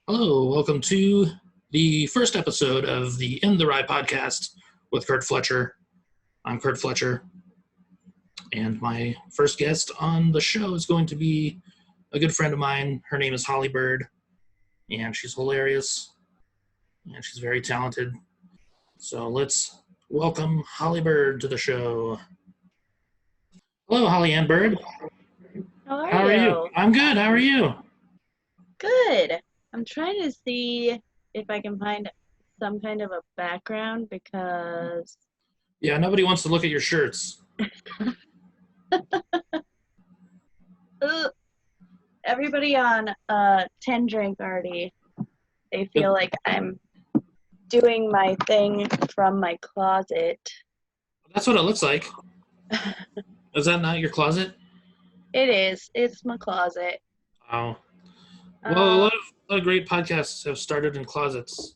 Hello, welcome to the first episode of the In the Rye podcast with Curt Fletcher. I'm Curt Fletcher, and my first guest on the show is going to be a good friend of mine. Her name is Byrd, and she's hilarious, and she's very talented. So let's welcome Byrd to the show. Hello, Holly Ann Byrd. How How are you? I'm good. How are you? Good. I'm trying to see if I can find some kind of a background because Yeah, nobody wants to look at your shirts. everybody on 10 drink already, they feel like I'm doing my thing from my closet. That's what it looks like. Is that not your closet? It is. It's my closet. Oh. Well, a lot of great podcasts have started in closets.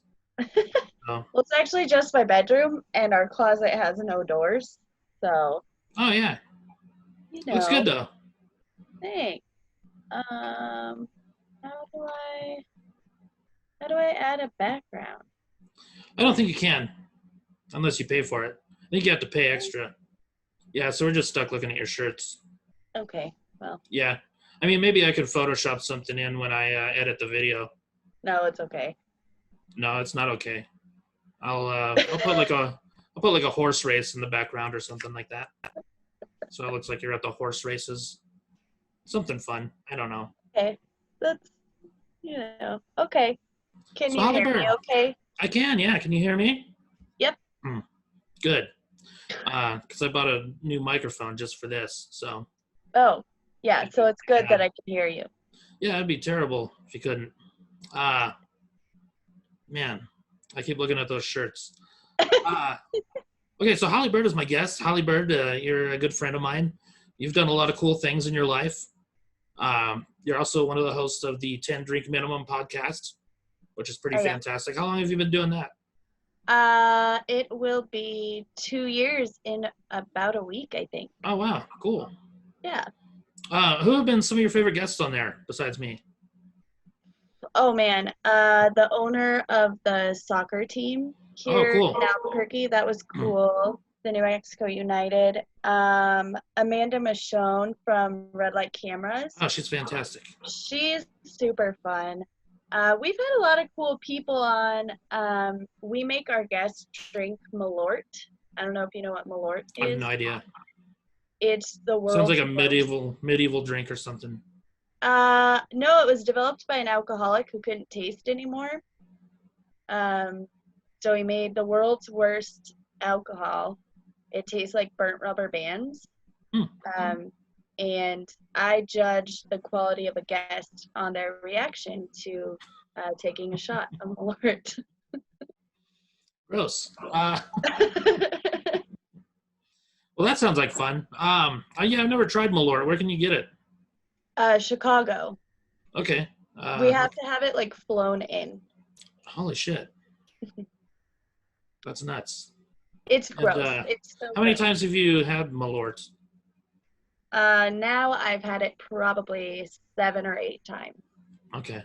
Well, it's actually just my bedroom, and our closet has no doors. So. Oh, yeah. You know. Looks good, though. Thanks. How do I add a background? I don't think you can, unless you pay for it. I think you have to pay extra. Yeah, so we're just stuck looking at your shirts. Okay, well. Yeah. I mean, maybe I could Photoshop something in when I edit the video. No, it's okay. No, it's not okay. I'll put like a horse race in the background or something like that. So it looks like you're at the horse races. Something fun. I don't know. Okay. That's, okay. Can you hear me okay? I can, yeah. Can you hear me? Yep. Good. Because I bought a new microphone just for this, so. Oh, yeah. So it's good that I can hear you. Yeah, it'd be terrible if you couldn't. Man, I keep looking at those shirts. Okay, so Byrd is my guest. Byrd, you're a good friend of mine. You've done a lot of cool things in your life. You're also one of the hosts of the 10 Drink Minimum podcast, which is pretty fantastic. How long have you been doing that? It will be 2 years in about a week, I think. Oh, wow. Cool. Yeah. Who have been some of your favorite guests on there besides me? Oh, man. The owner of the soccer team here in Albuquerque. That was cool. The New Mexico United. Amanda Michonne from Red Light Cameras. Oh, she's fantastic. She's super fun. We've had a lot of cool people on. We make our guests drink Melora. I don't know if you know what Melora is. I have no idea. It's the world's sounds like a medieval drink or something. No, it was developed by an alcoholic who couldn't taste anymore. So he made the world's worst alcohol. It tastes like burnt rubber bands. And I judge the quality of a guest on their reaction to taking a shot of Melora. Gross. Well, that sounds like fun. Yeah, I've never tried Melora. Where can you get it? Chicago. Okay. We have to have it like flown in. Holy shit. That's nuts. It's gross. It's so how many times have you had Melora? Now I've had it probably 7 or 8 times. Okay.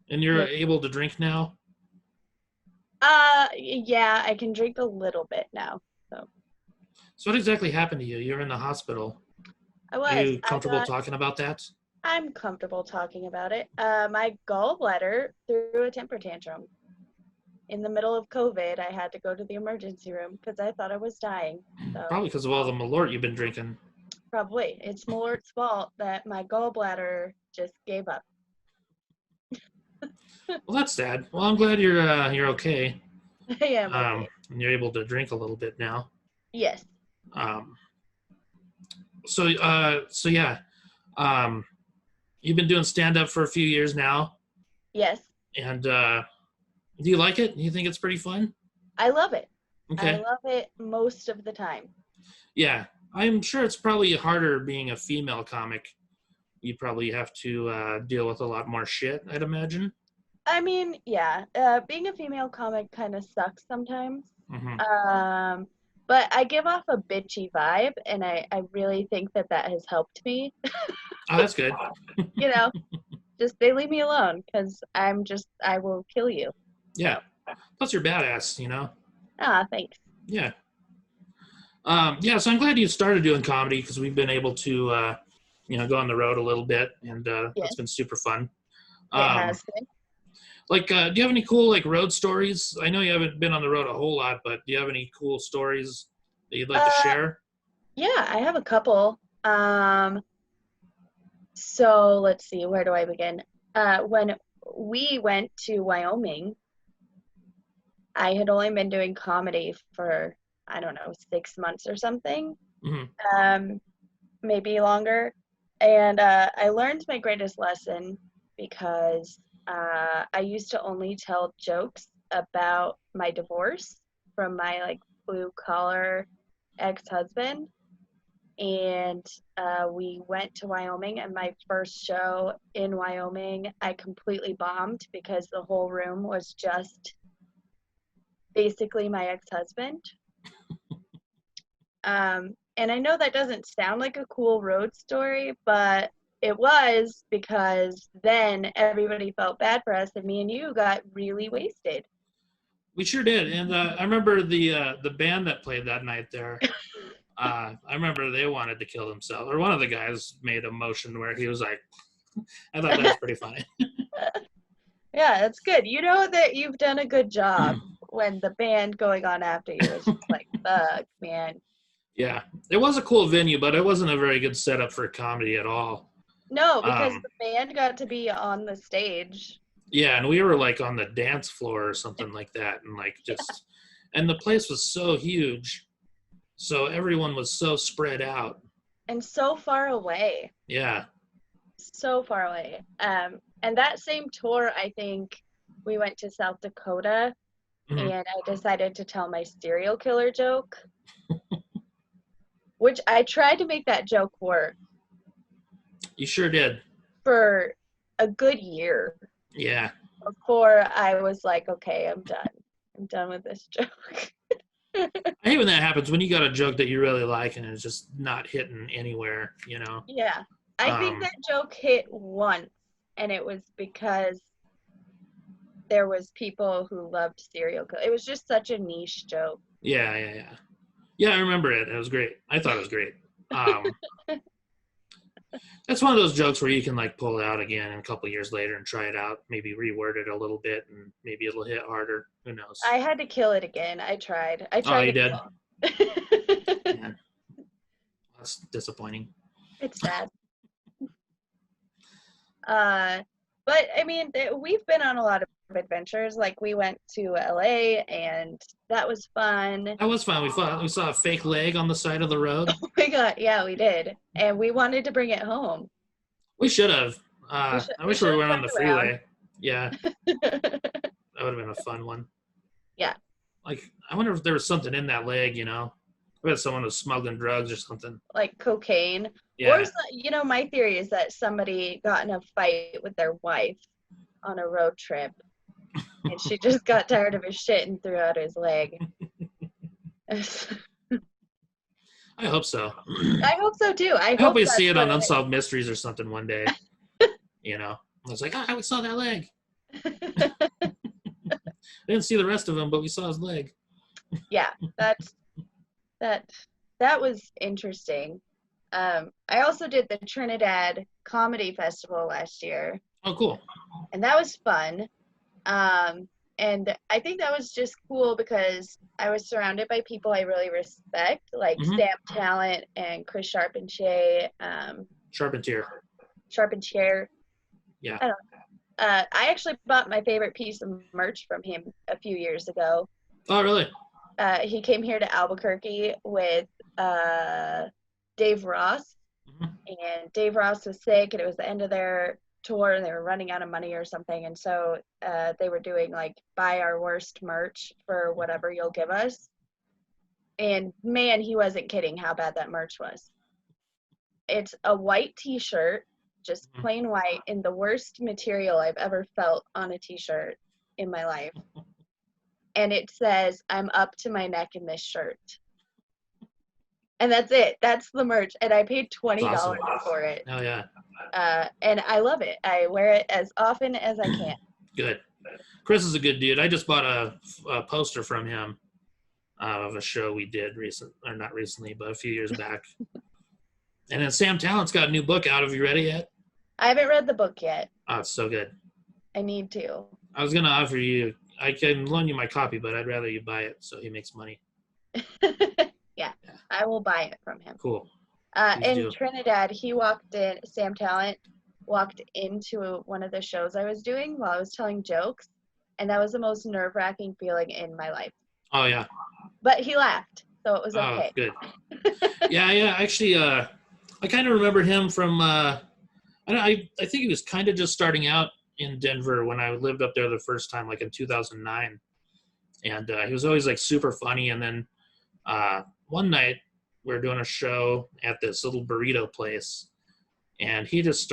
And you're able to drink now? Yeah, I can drink a little bit now. So what exactly happened to you? You were in the hospital. I was. Are you comfortable talking about that? I'm comfortable talking about it. My gallbladder threw a temper tantrum. In the middle of COVID, I had to go to the emergency room because I thought I was dying. So. Probably because of all the Melora you've been drinking. Probably. It's Melora's fault that my gallbladder just gave up. Well, that's sad. Well, I'm glad you're okay. I am okay. And you're able to drink a little bit now. Yes. So yeah. You've been doing stand-up for a few years now. Yes. And do you like it? Do you think it's pretty fun? I love it. Okay. I love it most of the time. Yeah. I'm sure it's probably harder being a female comic. You probably have to deal with a lot more shit, I'd imagine. I mean, yeah. Being a female comic kind of sucks sometimes. Mm-hmm. But I give off a bitchy vibe, and I really think that has helped me. Oh, that's good. they leave me alone because I will kill you. Yeah. Plus you're badass, you know? Ah, thanks. Yeah. Yeah, so I'm glad you started doing comedy because we've been able to, go on the road a little bit, and that's been super fun. It has been. Like, do you have any cool, like, road stories? I know you haven't been on the road a whole lot, but do you have any cool stories that you'd like to share? Yeah, I have a couple. So let's see, where do I begin? When we went to Wyoming, I had only been doing comedy for, I don't know, 6 months or something, maybe longer. And I learned my greatest lesson because I used to only tell jokes about my divorce from my like blue collar ex-husband. And we went to Wyoming, and my first show in Wyoming, I completely bombed because the whole room was just basically my ex-husband. And I know that doesn't sound like a cool road story, but it was, because then everybody felt bad for us, and me and you got really wasted. We sure did. And I remember the band that played that night there. I remember they wanted to kill themselves, or one of the guys made a motion where he was like, I thought that was pretty funny. Yeah, that's good. You know that you've done a good job when the band going on after you is just like, fuck, man. Yeah, it was a cool venue, but it wasn't a very good setup for comedy at all. No, because the band got to be on the stage. Yeah, and we were like on the dance floor or something like that, and like just, and the place was so huge, so everyone was so spread out and so far away. Yeah. So far away. And that same tour, I think we went to South Dakota, and I decided to tell my serial killer joke, which I tried to make that joke work. You sure did. For a good year. Yeah. Before I was like, okay, I'm done. I'm done with this joke. I hate when that happens, when you got a joke that you really like and it's just not hitting anywhere, you know? Yeah. I think that joke hit once, and it was because there was people who loved serial killers. It was just such a niche joke. Yeah. Yeah, I remember it. It was great. I thought it was great. That's one of those jokes where you can like pull it out again a couple years later and try it out, maybe reword it a little bit, and maybe it'll hit harder. Who knows? I had to kill it again. I tried. Oh, you did? Man. That's disappointing. It's sad. But I mean, we've been on a lot of adventures. Like we went to LA, and that was fun. That was fun. We saw a fake leg on the side of the road. Oh my god, yeah, we did, and we wanted to bring it home. We should have. I wish we went on the freeway. Yeah, that would have been a fun one. Yeah. Like, I wonder if there was something in that leg. You know, I bet someone was smuggling drugs or something. Like cocaine. Yeah. Or, my theory is that somebody got in a fight with their wife on a road trip, and she just got tired of his shit and threw out his leg. I hope so. I hope so too. I hope we see it on Unsolved Mysteries or something one day. You know, I was like, we saw that leg. I didn't see the rest of him, but we saw his leg. Yeah, that was interesting. I also did the Trinidad Comedy Festival last year. Oh, cool. And that was fun. And I think that was just cool because I was surrounded by people I really respect, like Sam Talent and Chris Charpentier. Charpentier. Yeah. I don't know. I actually bought my favorite piece of merch from him a few years ago. Oh, really? He came here to Albuquerque with Dave Ross, and Dave Ross was sick, and it was the end of their tour, and they were running out of money or something, and so they were doing like buy our worst merch for whatever you'll give us. And man, he wasn't kidding how bad that merch was. It's a white t-shirt, just plain white, in the worst material I've ever felt on a t-shirt in my life. And it says, "I'm up to my neck in this shirt." And that's it. That's the merch. And I paid $20 for it. Oh, yeah. And I love it. I wear it as often as I can. Good. Chris is a good dude. I just bought a poster from him of a show we did not recently, but a few years back. And then Sam Tallent's got a new book out. Have you read it yet? I haven't read the book yet. Oh, it's so good. I need to. I was going to offer you, I can loan you my copy, but I'd rather you buy it so he makes money. Yeah, I will buy it from him. Cool. In Trinidad, Sam Talent walked into one of the shows I was doing while I was telling jokes, and that was the most nerve-wracking feeling in my life. Oh, yeah. But he laughed, so it was okay. Oh, good. Yeah, actually, I kind of remember him from, I think he was kind of just starting out in Denver when I lived up there the first time, like in 2009. And he was always like super funny. And then one night we were doing a show at this little burrito place, and he just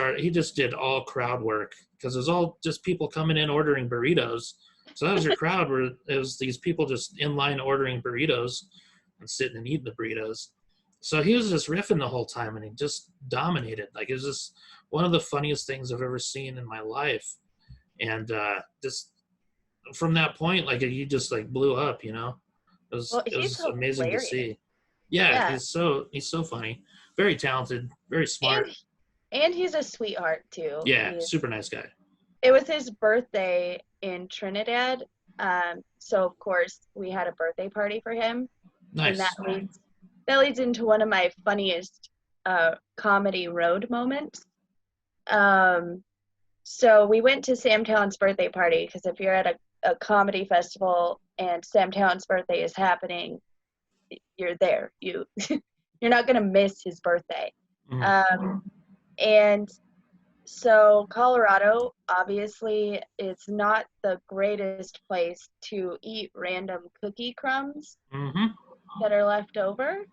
did all crowd work because it was all just people coming in ordering burritos. So that was your crowd, where it was these people just in line ordering burritos and sitting and eating the burritos. So he was just riffing the whole time, and he just dominated. Like, it was just one of the funniest things I've ever seen in my life. And just from that point, like, he just like blew up, you know. It was amazing to see. Yeah, he's so funny, very talented, very smart, and he's a sweetheart too. Yeah, super nice guy. It was his birthday in Trinidad, so of course we had a birthday party for him. Nice. And that leads into one of my funniest comedy road moments. So we went to Sam Tallent's birthday party, because if you're at a comedy festival and Sam Tallent's birthday is happening, you're there. You're not gonna miss his birthday. Mm-hmm. And so Colorado, obviously, it's not the greatest place to eat random cookie crumbs that are left over.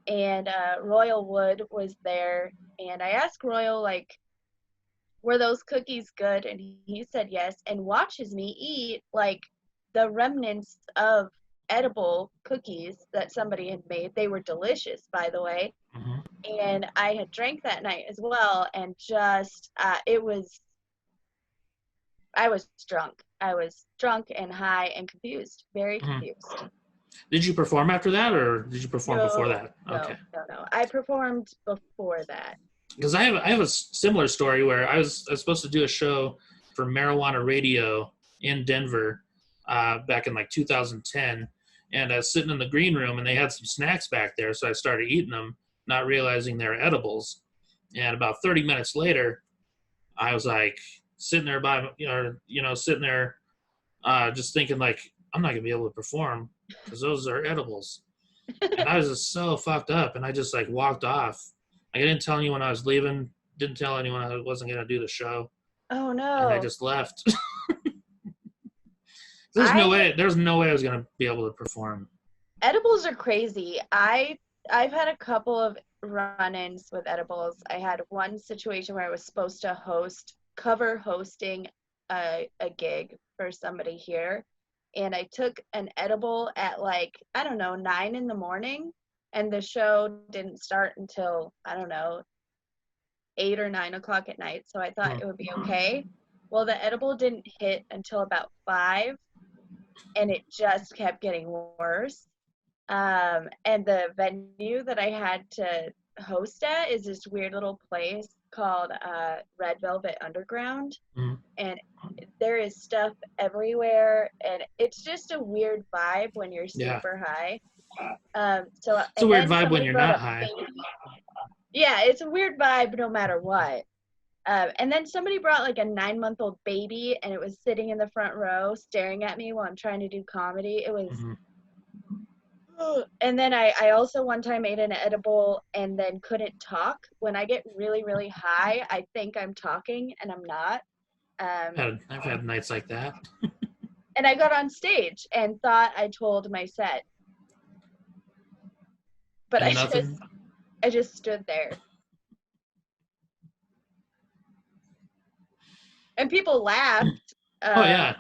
And Royal Wood was there, and I asked Royal, like, were those cookies good? And he said yes, and watches me eat like the remnants of edible cookies that somebody had made. They were delicious, by the way. And I had drank that night as well, and just I was drunk. I was drunk and high and confused, very confused. Did you perform after that, or did you perform before that? Okay. No. I performed before that. Because I have a similar story where I was supposed to do a show for Marijuana Radio in Denver back in like 2010, and I was sitting in the green room, and they had some snacks back there, so I started eating them, not realizing they're edibles. And about 30 minutes later, I was like sitting there just thinking like, I'm not gonna be able to perform because those are edibles. And I was just so fucked up, and I just like walked off. I didn't tell anyone I was leaving. Didn't tell anyone I wasn't gonna do the show. Oh no! And I just left. There's no way I was gonna be able to perform. Edibles are crazy. I've had a couple of run-ins with edibles. I had one situation where I was supposed to cover hosting a gig for somebody here, and I took an edible at like, I don't know, 9 a.m, and the show didn't start until, I don't know, 8 or 9 o'clock at night. So I thought it would be okay. Well, the edible didn't hit until about 5, and it just kept getting worse. And the venue that I had to host at is this weird little place called Red Velvet Underground. And there is stuff everywhere, and it's just a weird vibe when you're super high. So it's a weird vibe when you're not high. Yeah, it's a weird vibe no matter what. And then somebody brought like a 9-month-old baby, and it was sitting in the front row staring at me while I'm trying to do comedy. It was and then I also one time ate an edible and then couldn't talk. When I get really, really high, I think I'm talking and I'm not. I've had nights like that. And I got on stage and thought I told my set. But I just stood there. And people laughed. Oh, yeah.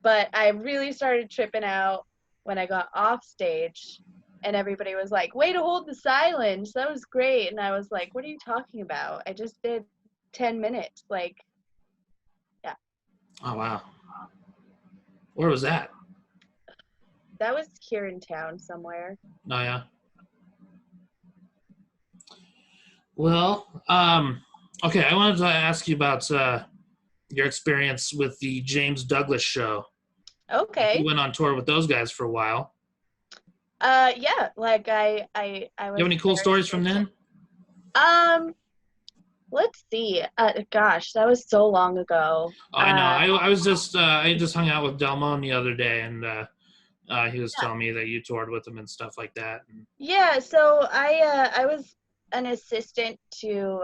But I really started tripping out when I got off stage, And everybody was like, way to hold the silence. That was great. And I was like, what are you talking about? I just did 10 minutes. Like, yeah. Oh, wow. Where was that? That was here in town somewhere. Oh, yeah. Well, okay, I wanted to ask you about your experience with the James Douglas show. Okay. You went on tour with those guys for a while. Yeah, like I was. You have any cool stories from then? Let's see. Gosh, that was so long ago. Oh, I know. I was just I just hung out with Delmon the other day, and he was telling me that you toured with him and stuff like that. Yeah, so I was an assistant to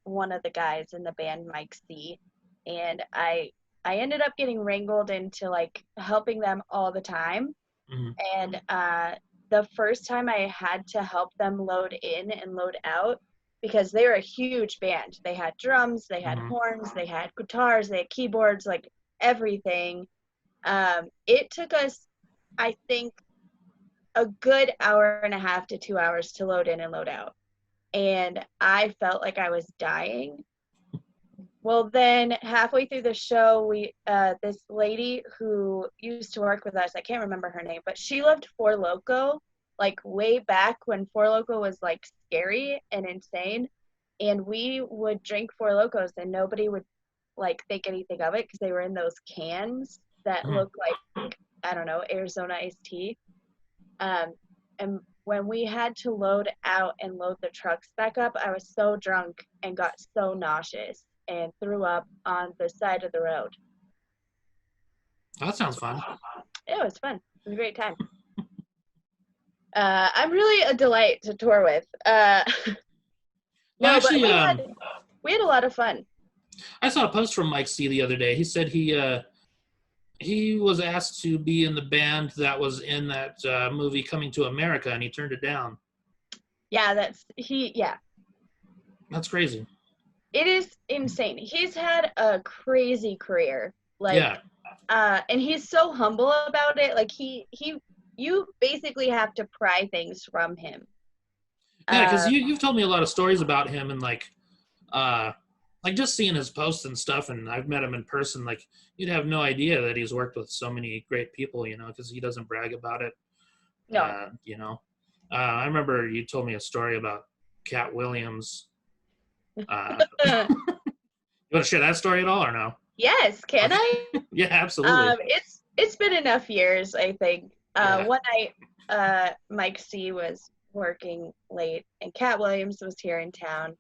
one of the guys in the band, Mike C, and I ended up getting wrangled into like helping them all the time. Mm-hmm. And the first time I had to help them load in and load out, because they were a huge band. They had drums, they had horns, they had guitars, they had keyboards, like everything. It took us, I think, a good hour and a half to 2 hours to load in and load out. And I felt like I was dying. Well, then halfway through the show, we this lady who used to work with us, I can't remember her name, but she loved Four Loko, like way back when Four Loko was like scary and insane. And we would drink Four Lokos and nobody would like think anything of it because they were in those cans that look like, I don't know, Arizona iced tea. And when we had to load out and load the trucks back up, I was so drunk and got so nauseous and threw up on the side of the road. That sounds fun. It was fun. It was a great time. I'm really a delight to tour with. No, actually, but we had a lot of fun. I saw a post from Mike C the other day. He said he was asked to be in the band that was in that movie Coming to America, and he turned it down. Yeah, That's crazy. It is insane. He's had a crazy career. Like, yeah. And he's so humble about it. Like, you basically have to pry things from him. Yeah, because you've told me a lot of stories about him, and like just seeing his posts and stuff, and I've met him in person. Like, you'd have no idea that he's worked with so many great people, because he doesn't brag about it. No. I remember you told me a story about Katt Williams. You want to share that story at all, or no? Yes, can I? Yeah, absolutely. It's been enough years, I think. One night, Mike C was working late, and Katt Williams was here in town,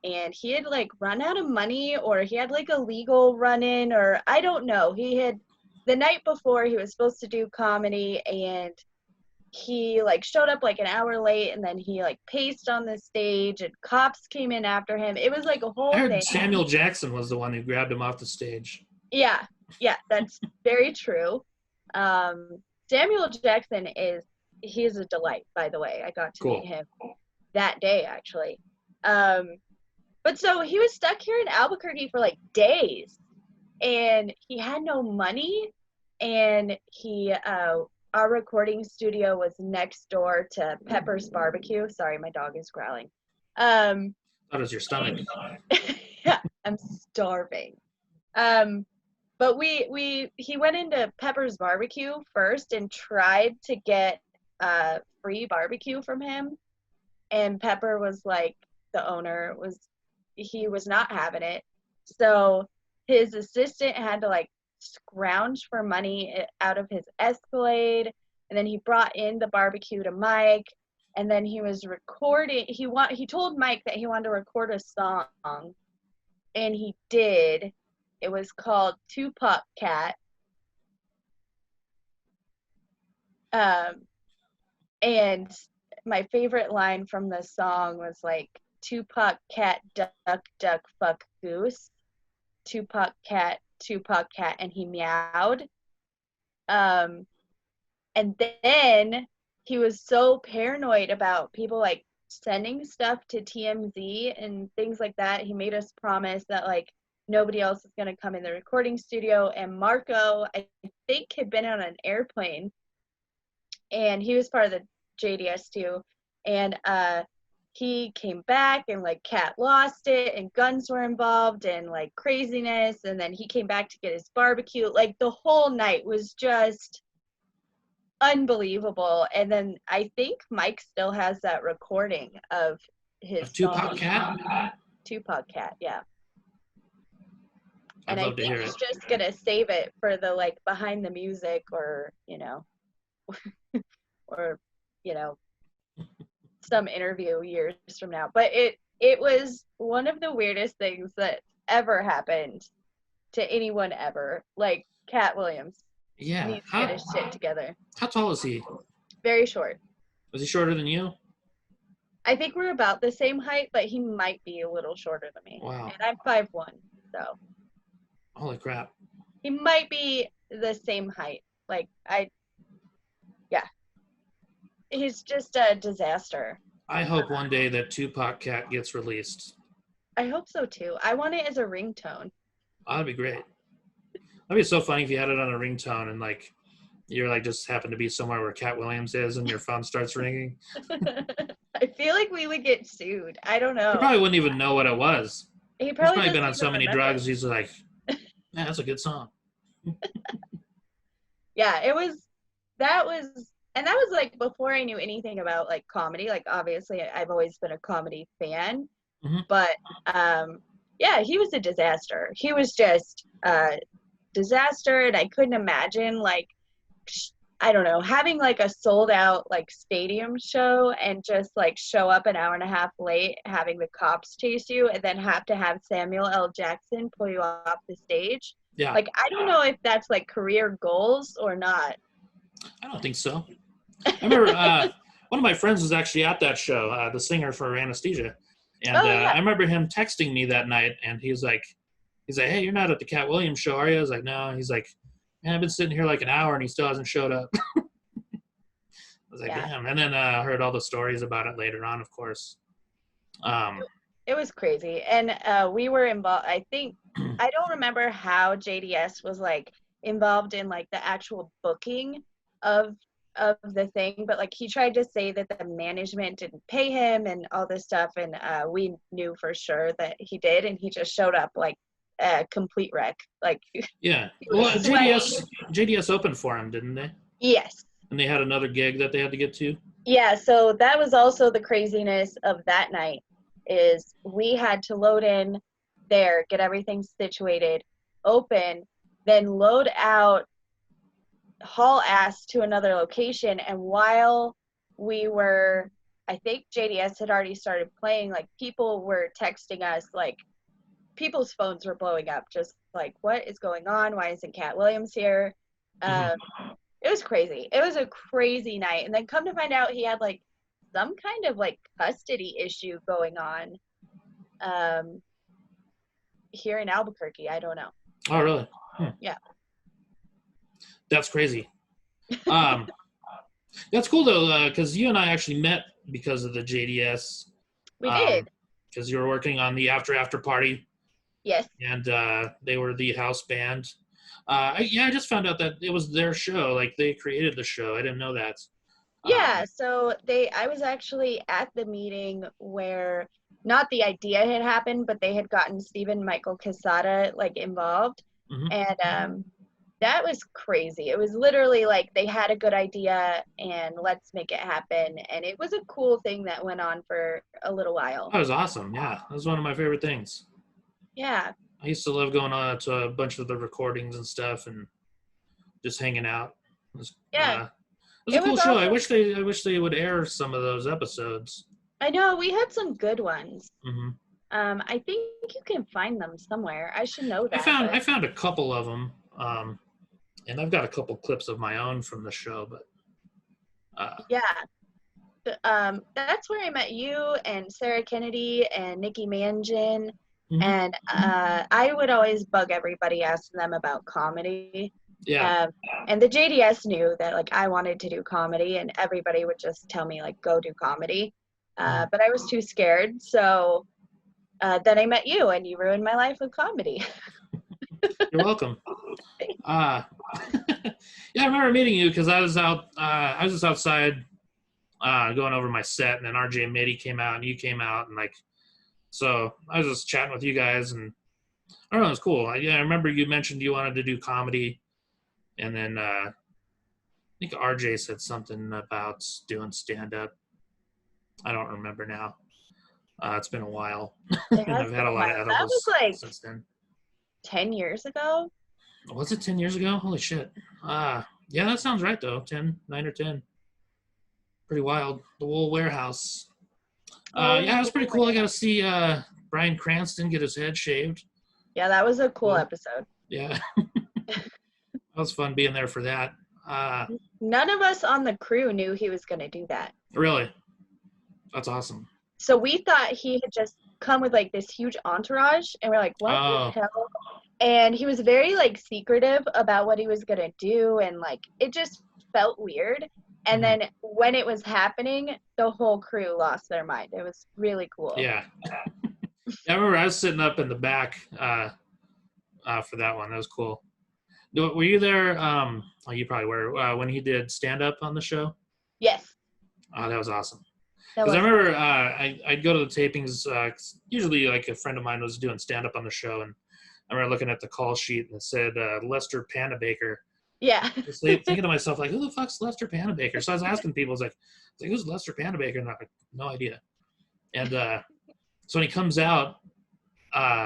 and he had like run out of money, or he had like a legal run-in, or I don't know. He had, the night before he was supposed to do comedy, and he like showed up like an hour late, and then he like paced on the stage, and cops came in after him. It was like a whole thing. Samuel Jackson was the one who grabbed him off the stage. Yeah, that's very true. Samuel Jackson he's a delight, by the way. I got to meet him that day, actually. But so he was stuck here in Albuquerque for like days, and he had no money, and our recording studio was next door to Pepper's Barbecue. Sorry, my dog is growling. That was your stomach. Yeah, I'm starving. But he went into Pepper's Barbecue first and tried to get free barbecue from him, and Pepper was like, the owner was not having it. So his assistant had to like scrounge for money out of his Escalade, and then he brought in the barbecue to Mike, and then he was recording. He told Mike that he wanted to record a song, and he did. It was called Tupac Cat. And my favorite line from the song was like, Tupac Cat, duck, duck, fuck goose. Tupac Cat, and he meowed. And then he was so paranoid about people like sending stuff to TMZ and things like that. He made us promise that like nobody else is going to come in the recording studio. And Marco, I think, had been on an airplane, and he was part of JDS too. And he came back and like Katt lost it and guns were involved and like craziness. And then he came back to get his barbecue. Like the whole night was just unbelievable. And then I think Mike still has that recording of his Tupac Katt? Tupac Katt, yeah. I'd and I love to think hear he's it. just gonna save it for the like behind the music or, you know, or, you know, some interview years from now. But it was one of the weirdest things that ever happened to anyone ever. Like Katt Williams. Yeah. Needs to get his shit together. How tall is he? Very short. Was he shorter than you? I think we're about the same height, but he might be a little shorter than me. Wow. And I'm 5'1", so. Holy crap. He might be the same height. Like, yeah. He's just a disaster. I hope one day that Tupac Katt gets released. I hope so, too. I want it as a ringtone. Oh, that'd be great. That'd be so funny if you had it on a ringtone and, like, you're, like, just happen to be somewhere where Katt Williams is and your phone starts ringing. I feel like we would get sued. I don't know. He probably wouldn't even know what it was. He's He's probably been on so many drugs, he's like, yeah, that's a good song. Yeah, that was like before I knew anything about like comedy. Like obviously I've always been a comedy fan, but yeah, he was a disaster. He was just a disaster, and I couldn't imagine like, I don't know, having like a sold out like stadium show and just like show up an hour and a half late, having the cops chase you, and then have to have Samuel L. Jackson pull you off the stage. Yeah. Like, I don't know if that's like career goals or not. I don't think so. I remember one of my friends was actually at that show, the singer for Anesthesia. And yeah. I remember him texting me that night, and he's like, hey, you're not at the Katt Williams show, are you? I was like, no. He's like, man, I've been sitting here like an hour, and he still hasn't showed up. I was like, damn. And then I heard all the stories about it later on, of course. It was crazy. And we were involved, I think, I don't remember how JDS was like involved in like the actual booking of the thing, but like he tried to say that the management didn't pay him and all this stuff, and we knew for sure that he did, and he just showed up like a complete wreck. Like, yeah. Well, JDS opened for him, didn't they? Yes. And they had another gig that they had to get to? Yeah, so that was also the craziness of that night, is we had to load in there, get everything situated, open, then load out, haul ass to another location. And while we were, I think JDS had already started playing, like people were texting us, like people's phones were blowing up, just like, what is going on? Why isn't Katt Williams here? It was crazy. It was a crazy night. And then come to find out he had like some kind of like custody issue going on here in Albuquerque. I don't know. Oh, really? Yeah. That's crazy. That's cool though, because you and I actually met because of the JDS. We did. Because you were working on the after party. Yes. And they were the house band. I just found out that it was their show. Like they created the show. I didn't know that. Yeah. So I was actually at the meeting where not the idea had happened, but they had gotten Stephen Michael Quesada like involved, and that was crazy. It was literally like they had a good idea and let's make it happen. And it was a cool thing that went on for a little while. That was awesome. Yeah, that was one of my favorite things. Yeah. I used to love going to a bunch of the recordings and stuff and just hanging out. It was a cool show. I wish they would air some of those episodes. I know, we had some good ones. I think you can find them somewhere. I should know that. I found a couple of them, and I've got a couple clips of my own from the show. But that's where I met you and Sarah Kennedy and Nikki Mangin. And I would always bug everybody asking them about comedy. Yeah. And the JDS knew that like I wanted to do comedy, and everybody would just tell me like go do comedy. But I was too scared. So then I met you, and you ruined my life with comedy. You're welcome. Yeah, I remember meeting you because I was just outside going over my set, and then RJ and Mitte came out, and you came out, and like, so I was just chatting with you guys, and I don't know, it was cool. I remember you mentioned you wanted to do comedy, and then I think RJ said something about doing stand-up. I don't remember now. It's been a while. And I've had a lot of edibles that was like since then. 10 years ago? Was it 10 years ago? Holy shit. Yeah, that sounds right, though. 9 or 10. Pretty wild. The Wool Warehouse. Yeah, it was pretty cool. I got to see Bryan Cranston get his head shaved. Yeah, that was a cool episode. Yeah. That was fun being there for that. None of us on the crew knew he was going to do that. Really? That's awesome. So we thought he had just come with like this huge entourage, and we're like, what the hell? And he was very like secretive about what he was going to do, and like it just felt weird. And then when it was happening, the whole crew lost their mind. It was really cool. Yeah. I remember I was sitting up in the back for that one. That was cool. Were you there? You probably were when he did stand-up on the show? Yes. Oh, that was awesome. Because I remember I'd go to the tapings. Usually, like a friend of mine was doing stand-up on the show, and I remember looking at the call sheet and it said Lester Panabaker. Yeah. Just thinking to myself, like, who the fuck's Lester Panabaker? So I was asking people, I was like, who's Lester Panabaker? And I'm like, no idea. And so when he comes out,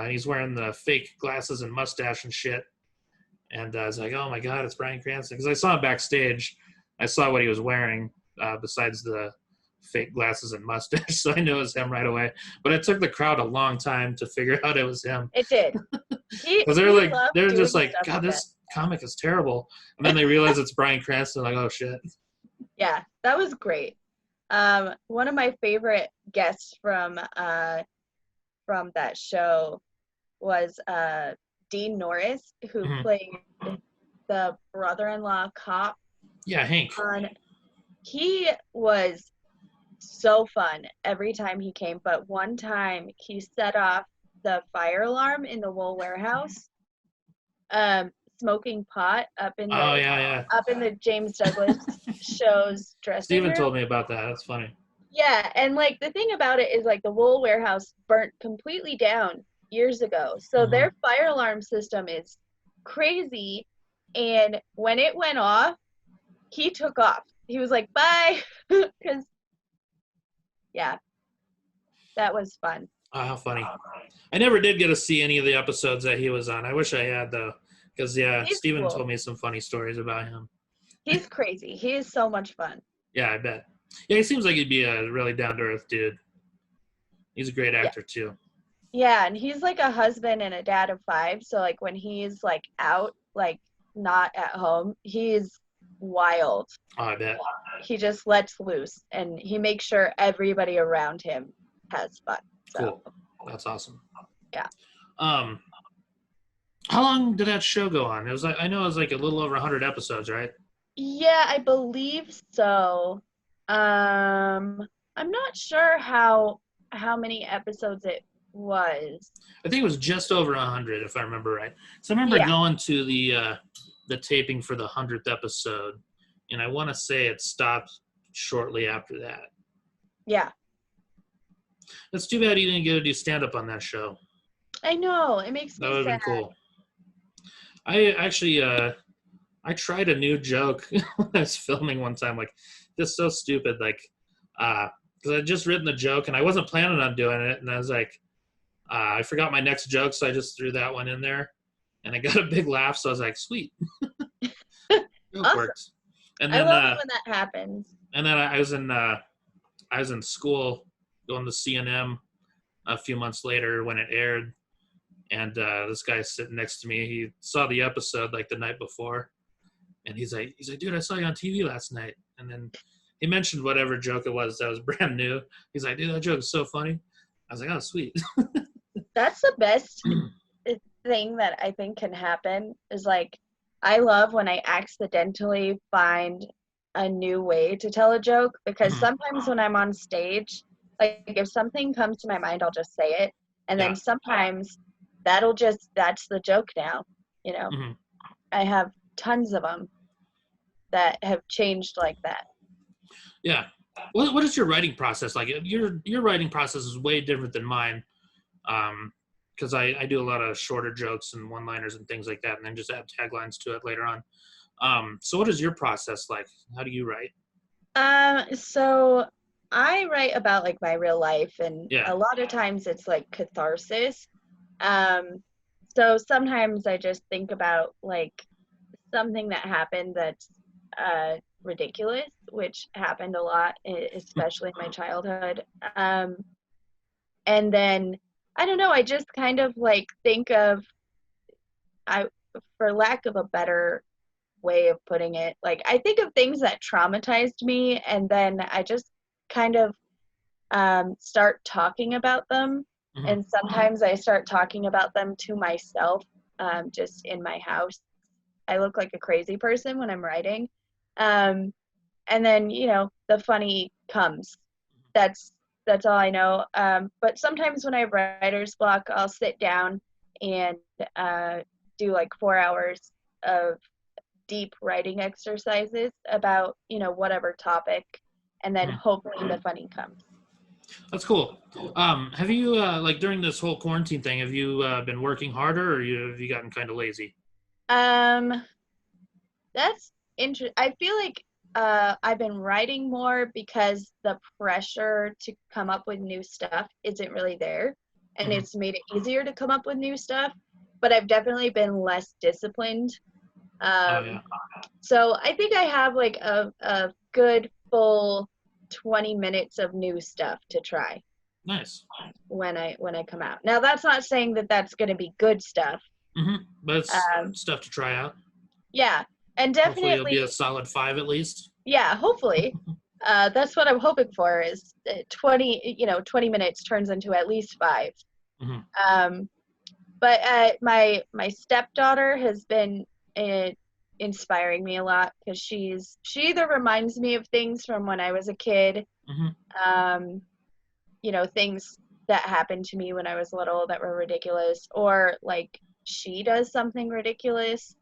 he's wearing the fake glasses and mustache and shit. And I was like, oh my God, it's Bryan Cranston. Because I saw him backstage. I saw what he was wearing besides the fake glasses and mustache. So I knew it was him right away. But it took the crowd a long time to figure out it was him. It did. Because they're just like, God, this comic is terrible. And then they realize it's Bryan Cranston. Like, oh shit. Yeah, that was great. One of my favorite guests from that show was Dean Norris, who played the brother-in-law cop. Yeah, Hank. He was so fun every time he came, but one time he set off the fire alarm in the Wool Warehouse, smoking pot up in the James Douglas show's dressing room. Steven told me about that. That's funny. Yeah, and like the thing about it is like the Wool Warehouse burnt completely down years ago. So their fire alarm system is crazy, and when it went off, he took off. He was like, bye, because yeah, that was fun. Oh, how funny. I never did get to see any of the episodes that he was on. I wish I had, though, because Steven told me some funny stories about him. He's crazy. He is so much fun. Yeah, I bet. Yeah, he seems like he'd be a really down-to-earth dude. He's a great actor, too. Yeah, and he's like a husband and a dad of 5, so like when he's like out, like not at home, he's wild. Oh, I bet. He just lets loose, and he makes sure everybody around him has fun. So. Cool. That's awesome. Yeah. How long did that show go on? It was I know it was like a little over 100 episodes, right? Yeah, I believe so. I'm not sure how many episodes it was. I think it was just over 100, if I remember right. So I remember going to the taping for the 100th episode, and I want to say it stopped shortly after that. Yeah. That's too bad you didn't get to do stand-up on that show. I know. It makes me sad. That would have been cool. I actually, I tried a new joke when I was filming one time. Like, just so stupid. Like, because I had just written the joke, and I wasn't planning on doing it. And I was like, I forgot my next joke, so I just threw that one in there. And I got a big laugh, so I was like, sweet. It awesome. Worked. And then, I love it when that happens. And then I was in school going to C&M a few months later when it aired, and this guy sitting next to me, he saw the episode like the night before, and he's like, dude, I saw you on TV last night. And then he mentioned whatever joke it was that was brand new. He's like, dude, that joke is so funny. I was like, oh, sweet. That's the best thing that I think can happen is like, I love when I accidentally find a new way to tell a joke, because sometimes when I'm on stage, like if something comes to my mind, I'll just say it. And then sometimes that's the joke now, you know. I have tons of them that have changed like that. Yeah. What is your writing process like? Your writing process is way different than mine, because I do a lot of shorter jokes and one-liners and things like that, and then just add taglines to it later on. So what is your process like? How do you write? So I write about like my real life, and Yeah. a lot of times it's like catharsis. So sometimes I just think about like something that happened that's ridiculous, which happened a lot, especially in my childhood. And then I don't know, I just kind of like think of, for lack of a better way of putting it, like I think of things that traumatized me, and then I just kind of start talking about them. Mm-hmm. And sometimes I start talking about them to myself, just in my house. I look like a crazy person when I'm writing. And then, you know, the funny comes. That's all I know. But sometimes when I have writer's block, I'll sit down and do like 4 hours of deep writing exercises about, you know, whatever topic, and then hopefully the funny comes. That's cool. Have you like during this whole quarantine thing, have you been working harder, or have you gotten kind of lazy? That's interesting. I feel like I've been writing more because the pressure to come up with new stuff isn't really there, and it's made it easier to come up with new stuff, but I've definitely been less disciplined. So I think I have like a good full 20 minutes of new stuff to try. Nice. When I come out. Now that's not saying that that's going to be good stuff. But it's stuff to try out. Yeah, and definitely hopefully it'll be a solid 5 at least. Yeah, hopefully. That's what I'm hoping for, is 20 minutes turns into at least 5. But my stepdaughter has been inspiring me a lot, because she either reminds me of things from when I was a kid, you know, things that happened to me when I was little that were ridiculous, or like she does something ridiculous,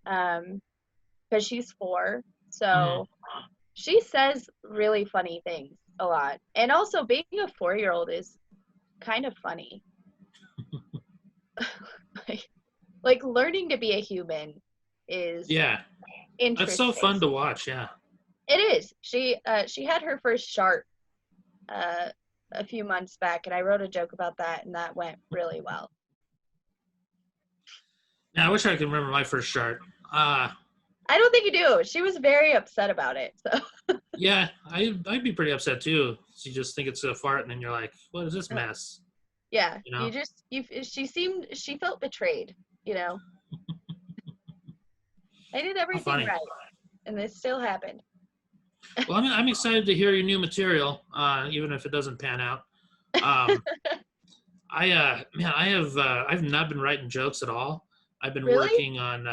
because she's 4, so she says really funny things a lot. And also being a 4-year-old is kind of funny. like learning to be a human is interesting. That's so fun to watch. Yeah, it is. She had her first shark a few months back, and I wrote a joke about that, and that went really well. Yeah, I wish I could remember my first shark. I don't think you do. She was very upset about it. So yeah, I'd be pretty upset too. So you just think it's a fart, and then you're like, "What is this mess?" Yeah, you know? She felt betrayed. You know, I did everything right, and this still happened. Well, I'm excited to hear your new material, even if it doesn't pan out. I've not been writing jokes at all. I've been working on.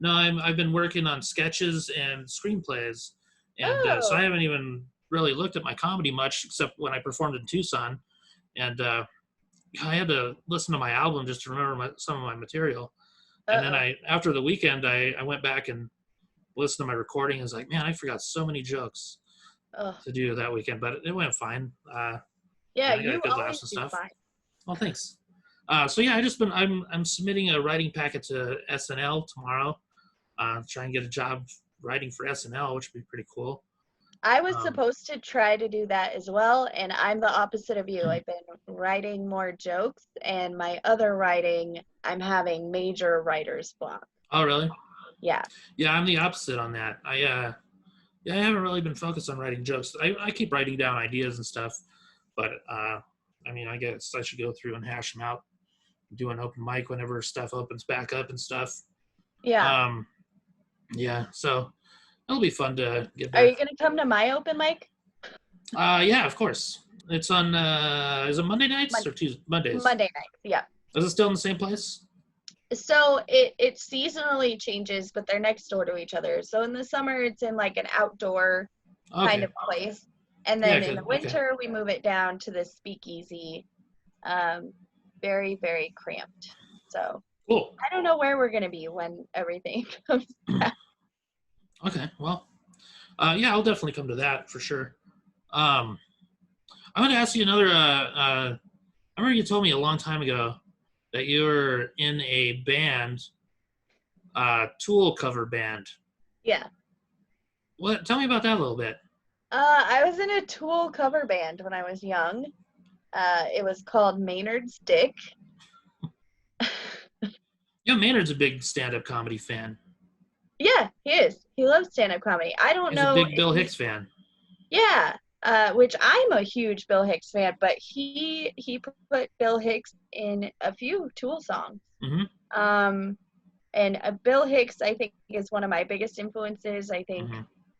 I've been working on sketches and screenplays, and so I haven't even really looked at my comedy much, except when I performed in Tucson, and I had to listen to my album just to remember some of my material. And then after the weekend, I went back and listened to my recording. And was like, man, I forgot so many jokes to do that weekend, but it went fine. Yeah, you always do fine. Well, thanks. So yeah, I'm submitting a writing packet to SNL tomorrow. Try and get a job writing for SNL, which would be pretty cool. I was supposed to try to do that as well, and I'm the opposite of you. I've been writing more jokes, and my other writing, I'm having major writer's block. Oh, really? Yeah. Yeah, I'm the opposite on that. I haven't really been focused on writing jokes. I keep writing down ideas and stuff, but I guess I should go through and hash them out. Do an open mic whenever stuff opens back up and stuff. Yeah. Yeah, so it'll be fun to get back. Are you going to come to my open mic? Yeah, of course. It's on, is it Monday nights or Tuesday? Mondays? Monday nights, yeah. Is it still in the same place? So it seasonally changes, but they're next door to each other. So in the summer, it's in like an outdoor kind of place. And then in the winter, we move it down to the speakeasy. Very, very cramped. So cool. I don't know where we're going to be when everything comes back. Okay, well, yeah, I'll definitely come to that for sure. I'm going to ask you another. I remember you told me a long time ago that you were in a band, Tool cover band. Yeah. What? Tell me about that a little bit. I was in a Tool cover band when I was young. It was called Maynard's Dick. Yeah, Maynard's a big stand-up comedy fan. Yeah, he is. He loves stand-up comedy. I don't know. He's a big Bill Hicks fan. Yeah, which I'm a huge Bill Hicks fan, but he put Bill Hicks in a few Tool songs. Mm-hmm. And Bill Hicks, I think, is one of my biggest influences. I think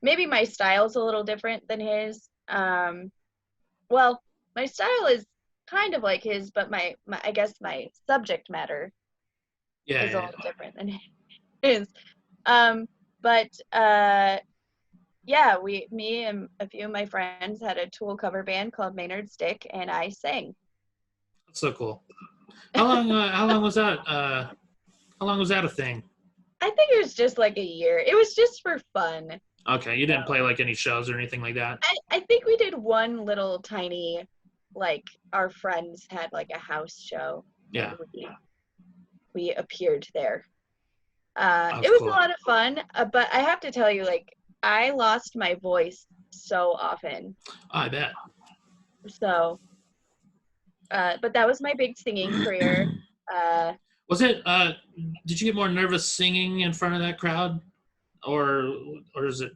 maybe my style's a little different than his. Well, my style is kind of like his, but my I guess my subject matter is a little different than his. Yeah, me and a few of my friends had a Tool cover band called Maynard's Dick, and I sang. That's so cool. How long was that? How long was that a thing? I think it was just like a year. It was just for fun. Okay, you didn't play like any shows or anything like that? I think we did one little tiny, like our friends had like a house show. Yeah. We appeared there. It was cool. A lot of fun, but I have to tell you, like, I lost my voice so often. I bet. So, but that was my big singing career. Was it, did you get more nervous singing in front of that crowd? Or is it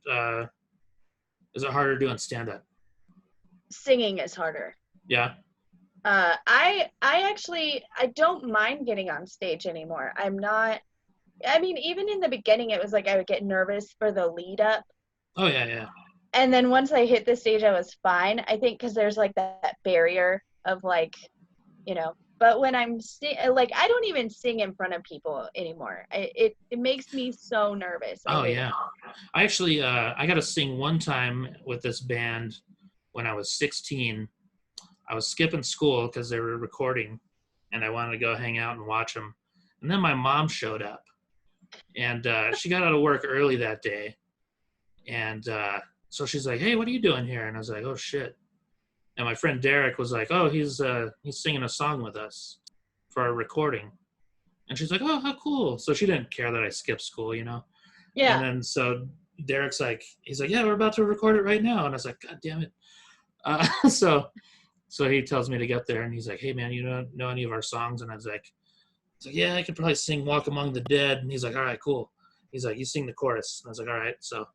harder doing stand-up? Singing is harder. Yeah. I don't mind getting on stage anymore. Even in the beginning, it was like I would get nervous for the lead up. Oh, yeah. And then once I hit the stage, I was fine. I think because there's like that barrier of like, but when I'm I don't even sing in front of people anymore. It makes me so nervous. Yeah. I actually, I got to sing one time with this band when I was 16. I was skipping school because they were recording and I wanted to go hang out and watch them. And then my mom showed up and she got out of work early that day. And so she's like, "Hey, what are you doing here?" And I was like, "Oh, shit." And my friend Derek was like, "Oh, he's singing a song with us for our recording." And she's like, "Oh, how cool." So she didn't care that I skipped school, Yeah. And then so Derek's like, he's like, "Yeah, we're about to record it right now." And I was like, "God damn it." So he tells me to get there and he's like, "Hey man, you don't know any of our songs?" And I was like, "Yeah, I could probably sing Walk Among the Dead." And he's like, "All right, cool." He's like, "You sing the chorus." And I was like, "All right." So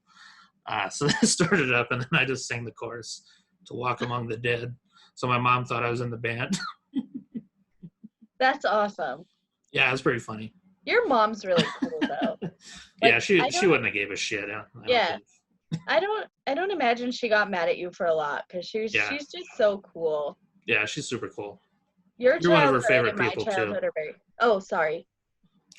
I started up and then I just sang the chorus to Walk Among the Dead. So my mom thought I was in the band. That's awesome. Yeah, it was pretty funny. Your mom's really cool though. Yeah, she wouldn't have gave a shit. I don't imagine she got mad at you for a lot because she's just so cool. Yeah, she's super cool. You're one of her favorite people too. Oh, sorry.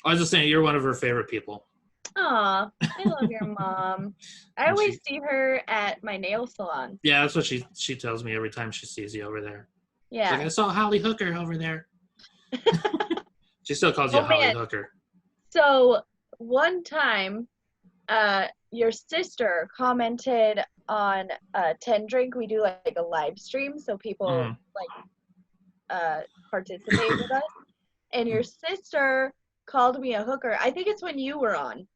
I was just saying you're one of her favorite people. Aw, I love your mom. I always see her at my nail salon. Yeah, that's what she tells me every time she sees you over there. Yeah. She's like, "I saw Holly Hooker over there." She still calls you Holly Hooker. So one time, your sister commented on 10 Drink. We do like a live stream so people participate with us. And your sister called me a hooker. I think it's when you were on.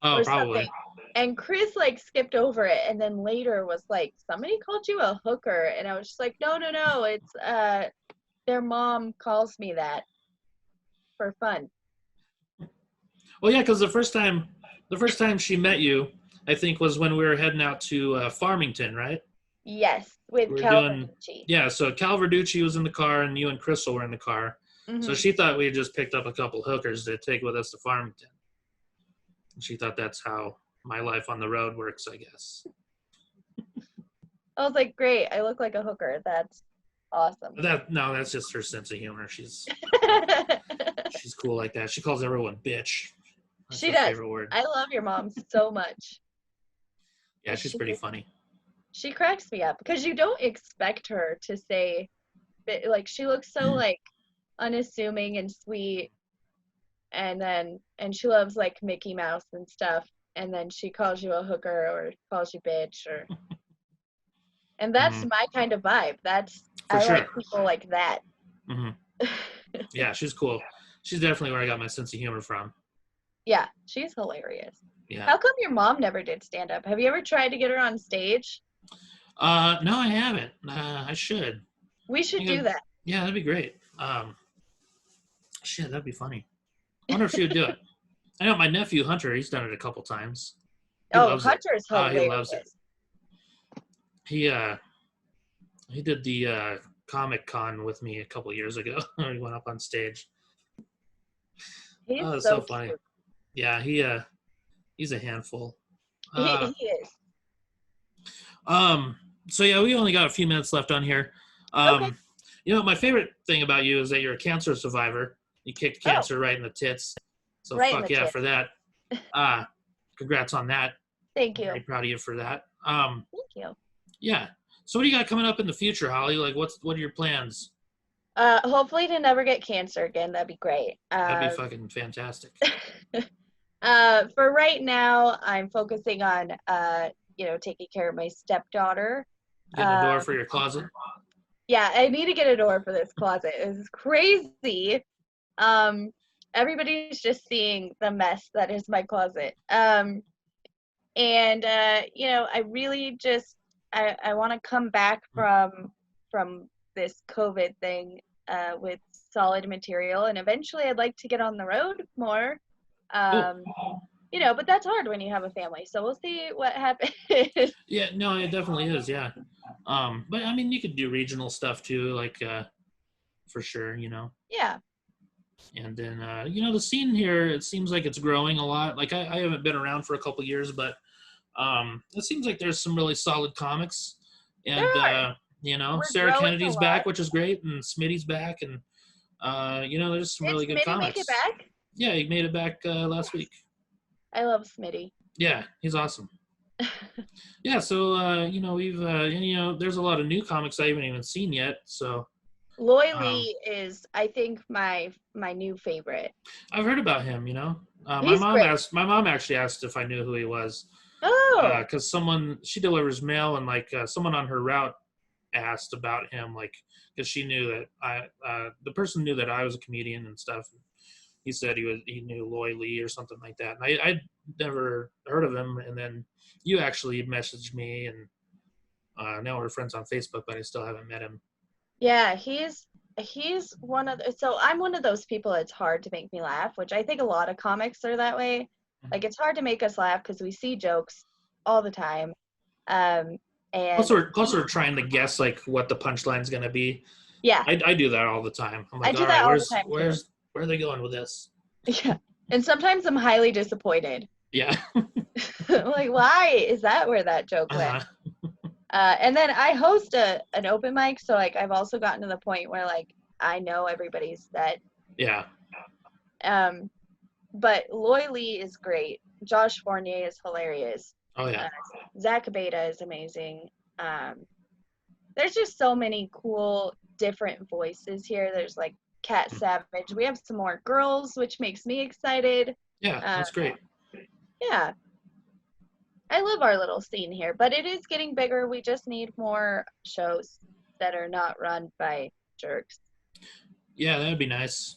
Oh, probably. And Chris skipped over it and then later was like, "Somebody called you a hooker." And I was just like, no, it's their mom calls me that for fun. Well, yeah, because the first time she met you, I think, was when we were heading out to Farmington, right? Yes, with Cal Verducci. Yeah, so Cal Verducci was in the car and you and Crystal were in the car. Mm-hmm. So she thought we had just picked up a couple hookers to take with us to Farmington. And she thought that's how my life on the road works, I guess. I was like, great, I look like a hooker. That's awesome. That's just her sense of humor. She's cool like that. She calls everyone bitch. That's she does. Favorite word. I love your mom so much. Yeah, she's pretty funny. She cracks me up because you don't expect her to say, like, she looks so like unassuming and sweet, and she loves like Mickey Mouse and stuff, and then she calls you a hooker or calls you bitch And that's my kind of vibe. I like people like that. Mm-hmm. Yeah, she's cool. She's definitely where I got my sense of humor from. Yeah, she's hilarious. Yeah. How come your mom never did stand-up? Have you ever tried to get her on stage? No, I haven't. I should. We should do that. Yeah, that'd be great. Shit, that'd be funny. I wonder if she would do it. I know my nephew Hunter, he's done it a couple times. Hunter's hilarious. He loves it. He did the Comic Con with me a couple years ago. He went up on stage. He's so funny. Cute. Yeah, he's a handful. He is. So yeah, we only got a few minutes left on here. Okay. You know, my favorite thing about you is that you're a cancer survivor. You kicked cancer right in the tits. So fuck yeah for that. Congrats on that. Thank you. I'm very proud of you for that. Thank you. Yeah. So what do you got coming up in the future, Holly? Like what are your plans? Hopefully to never get cancer again. That'd be great. That'd be fucking fantastic. For right now, I'm focusing on taking care of my stepdaughter. Getting a door for your closet? Yeah, I need to get a door for this closet. It's crazy. Everybody's just seeing the mess that is my closet. I really just I want to come back from this COVID thing with solid material, and eventually I'd like to get on the road more. But that's hard when you have a family. So we'll see what happens. Yeah, no, it definitely is. Yeah. But I mean, you could do regional stuff too, like for sure, Yeah. And then, the scene here, it seems like it's growing a lot. Like I haven't been around for a couple years, but it seems like there's some really solid comics. And, Sarah Kennedy's back, which is great. And Smitty's back. And, there's some really good comics. Did Smitty make it back? Yeah, he made it back last week. I love Smitty. Yeah, he's awesome. Yeah, so, we've, there's a lot of new comics I haven't even seen yet. So. Loy Lee is, I think, my new favorite. I've heard about him, my mom actually asked if I knew who he was. Oh. Because she delivers mail, and someone on her route asked about him, because she knew that the person knew that I was a comedian and stuff. He said he knew Loy Lee or something like that. And I'd never heard of him, and then you actually messaged me, and now we're friends on Facebook, but I still haven't met him. Yeah, he's one of so I'm one of those people that's hard to make me laugh, which I think a lot of comics are that way. Like, it's hard to make us laugh because we see jokes all the time. And plus we're trying to guess what the punchline's gonna be. Yeah. I do that all the time. I'm like, I do that all the time. Where are they going with this? Yeah. And sometimes I'm highly disappointed. Yeah. Like, why is that where that joke went? And then I host an open mic, so I've also gotten to the point where I know everybody's set. Yeah. But Loy Lee is great. Josh Fournier is hilarious. Oh yeah. Zach Abeda is amazing. There's just so many cool different voices here. There's Cat Savage. We have some more girls, which makes me excited. Yeah, that's great. Yeah. I love our little scene here, but it is getting bigger. We just need more shows that are not run by jerks. Yeah, that'd be nice.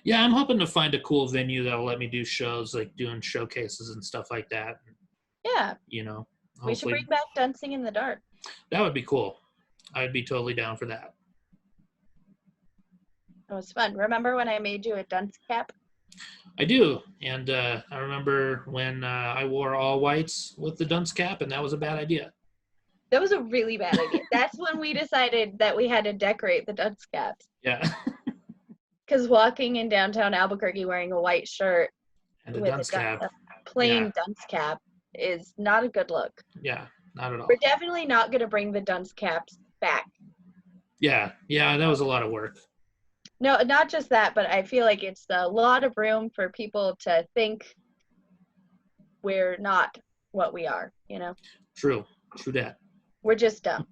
Yeah, I'm hoping to find a cool venue that will let me do shows, doing showcases and stuff like that. Yeah. We should bring back Dancing in the Dark. That would be cool. I'd be totally down for that. It was fun. Remember when I made you a dunce cap? I do, and I remember when I wore all whites with the dunce cap, and that was a bad idea. That was a really bad idea. That's when we decided that we had to decorate the dunce caps. Yeah. Because walking in downtown Albuquerque wearing a white shirt and with a plain dunce cap is not a good look. Yeah, not at all. We're definitely not going to bring the dunce caps back. Yeah, that was a lot of work. No, not just that, but I feel like it's a lot of room for people to think we're not what we are, True that. We're just dumb.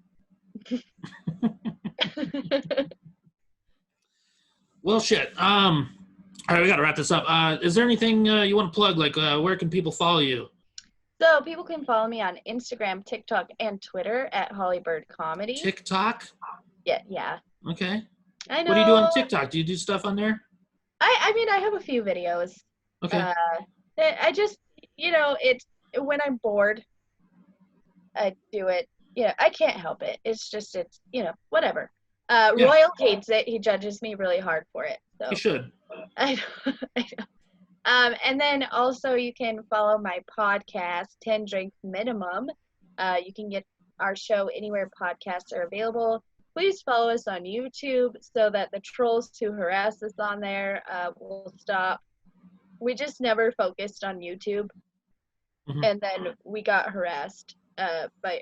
Well, shit. All right, we got to wrap this up. Is there anything you want to plug? Where can people follow you? So people can follow me on Instagram, TikTok, and Twitter at Byrd Comedy. TikTok? Yeah. Okay. I know. What do you do on TikTok? Do you do stuff on there? I mean, I have a few videos. Okay. I just, it's when I'm bored, I do it. Yeah, I can't help it. It's whatever. Royal hates it. He judges me really hard for it. So You should. I know. And then also you can follow my podcast, 10 Drinks Minimum. You can get our show anywhere podcasts are available. Please follow us on YouTube so that the trolls who harass us on there will stop. We just never focused on YouTube. Mm-hmm. And then we got harassed. But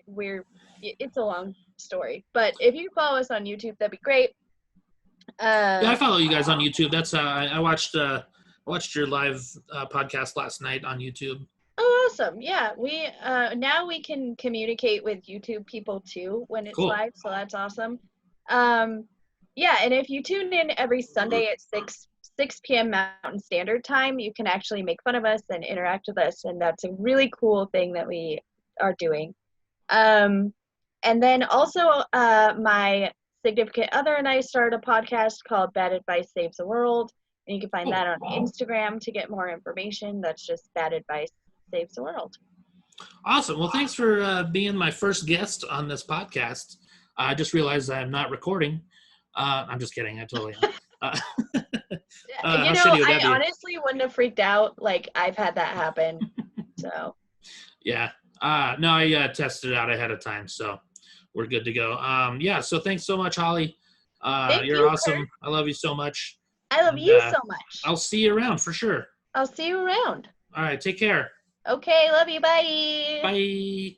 it's a long story. But if you follow us on YouTube, that'd be great. I follow you guys on YouTube. That's I watched your live podcast last night on YouTube. Oh, awesome! Yeah, we now we can communicate with YouTube people too when it's live, so that's awesome. Yeah, and if you tune in every Sunday at 6 p.m. Mountain Standard Time, you can actually make fun of us and interact with us, and that's a really cool thing that we are doing. And then also, my significant other and I started a podcast called Bad Advice Saves the World, and you can find that on Instagram to get more information. That's just Bad Advice Saves the World. Awesome. Well, thanks for being my first guest on this podcast. I just realized I'm not recording. I'm just kidding. I totally am. I honestly wouldn't have freaked out. Like, I've had that happen. So. Yeah. No, I tested it out ahead of time, so we're good to go. So thanks so much, Holly. You're awesome. Kurt. I love you so much. I love you so much. I'll see you around for sure. I'll see you around. All right. Take care. Okay. Love you. Bye. Bye.